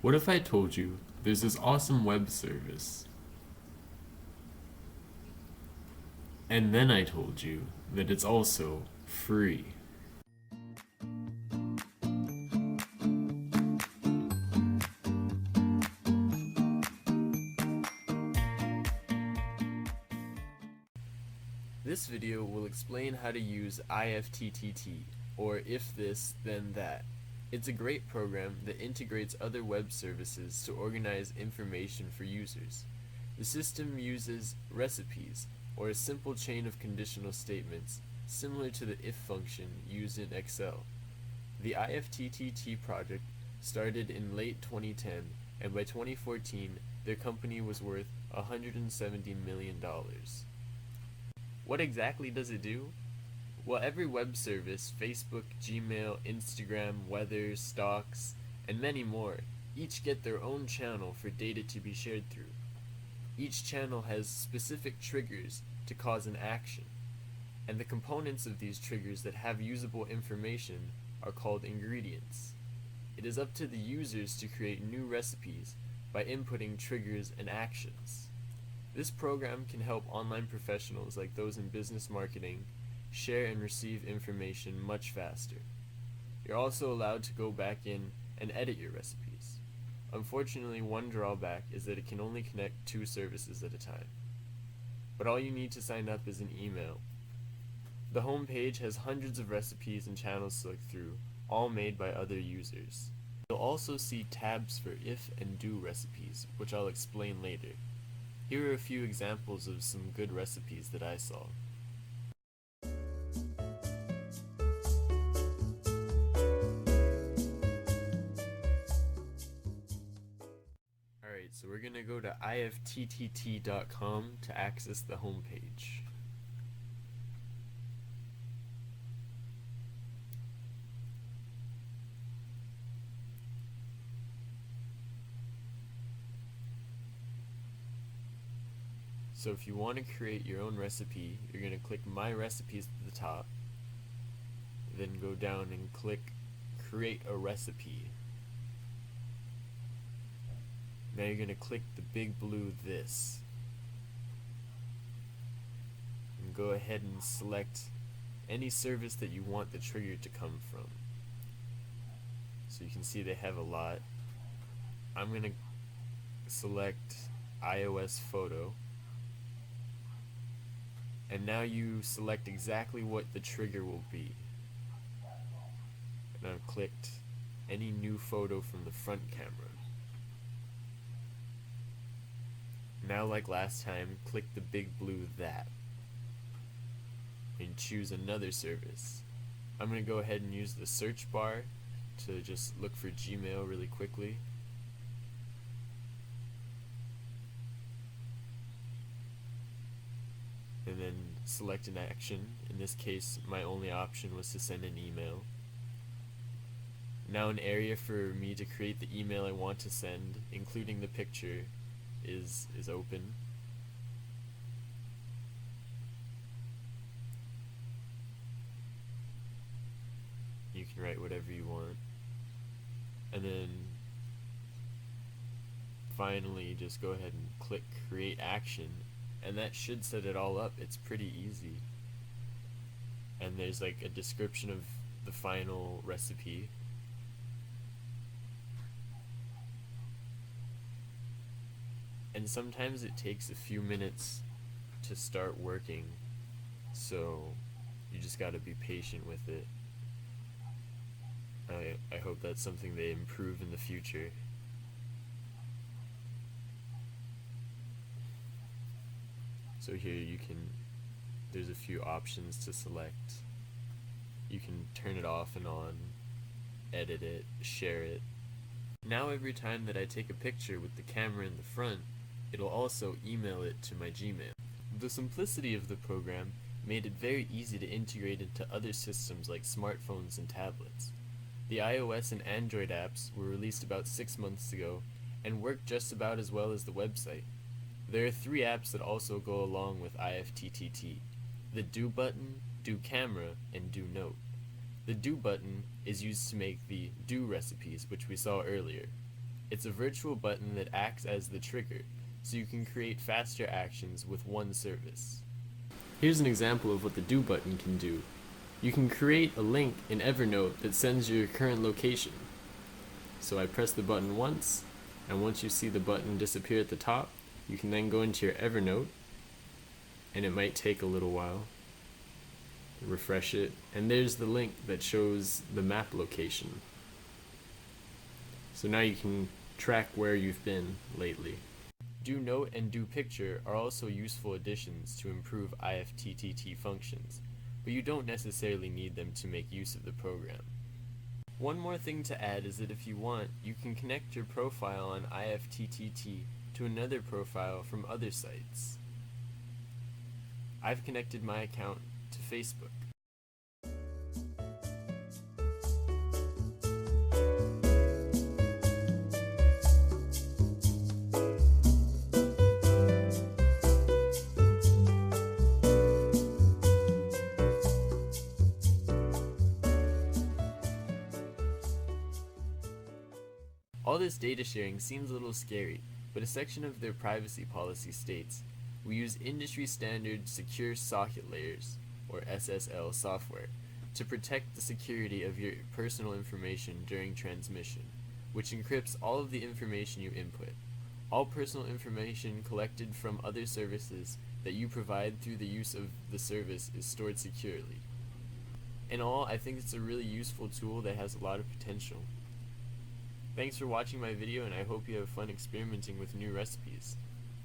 What if I told you there's this awesome web service, and then I told you that it's also free? This video will explain how to use IFTTT, or if this, then that. It's a great program that integrates other web services to organize information for users. The system uses recipes, or a simple chain of conditional statements, similar to the if function used in Excel. The IFTTT project started in late 2010, and by 2014, their company was worth $170 million. What exactly does it do? Well, every web service, Facebook, Gmail, Instagram, weather, stocks, and many more, each get their own channel for data to be shared through. Each channel has specific triggers to cause an action, and the components of these triggers that have usable information are called ingredients. It is up to the users to create new recipes by inputting triggers and actions. This program can help online professionals like those in business marketing share and receive information much faster. You're also allowed to go back in and edit your recipes. Unfortunately, one drawback is that it can only connect 2 services at a time. But all you need to sign up is an email. The home page has hundreds of recipes and channels to look through, all made by other users. You'll also see tabs for if and do recipes, which I'll explain later. Here are a few examples of some good recipes that I saw. Alright, so we're going to go to ifttt.com to access the homepage. So if you want to create your own recipe, you're going to click My Recipes at the top, then go down and click Create a Recipe. Now you're going to click the big blue This, and go ahead and select any service that you want the trigger to come from. So you can see they have a lot. I'm going to select iOS Photo. And now you select exactly what the trigger will be. And I've clicked any new photo from the front camera. Now, like last time, click the big blue That and choose another service. I'm going to go ahead and use the search bar to just look for Gmail really quickly. And then select an action. In this case, my only option was to send an email. Now an area for me to create the email I want to send, including the picture, is open. You can write whatever you want. And then finally just go ahead and click Create Action, and that should set it all up. It's pretty easy. And there's like a description of the final recipe. And sometimes it takes a few minutes to start working, so you just gotta be patient with it. I hope that's something they improve in the future. So here there's a few options to select. You can turn it off and on, edit it, share it. Now every time that I take a picture with the camera in the front, it'll also email it to my Gmail. The simplicity of the program made it very easy to integrate into other systems like smartphones and tablets. The iOS and Android apps were released about 6 months ago and work just about as well as the website. There are 3 apps that also go along with IFTTT: the Do button, Do Camera, and Do Note. The Do button is used to make the Do recipes, which we saw earlier. It's a virtual button that acts as the trigger, so you can create faster actions with one service. Here's an example of what the Do button can do. You can create a link in Evernote that sends your current location. So I press the button once, and once you see the button disappear at the top, you can then go into your Evernote, and it might take a little while. Refresh it, and there's the link that shows the map location. So now you can track where you've been lately. Do Note and Do Picture are also useful additions to improve IFTTT functions, but you don't necessarily need them to make use of the program. One more thing to add is that if you want, you can connect your profile on IFTTT to another profile from other sites. I've connected my account to Facebook. All this data sharing seems a little scary, but a section of their privacy policy states, "We use industry standard secure socket layers, or SSL software, to protect the security of your personal information during transmission, which encrypts all of the information you input. All personal information collected from other services that you provide through the use of the service is stored securely." In all, I think it's a really useful tool that has a lot of potential. Thanks for watching my video, and I hope you have fun experimenting with new recipes.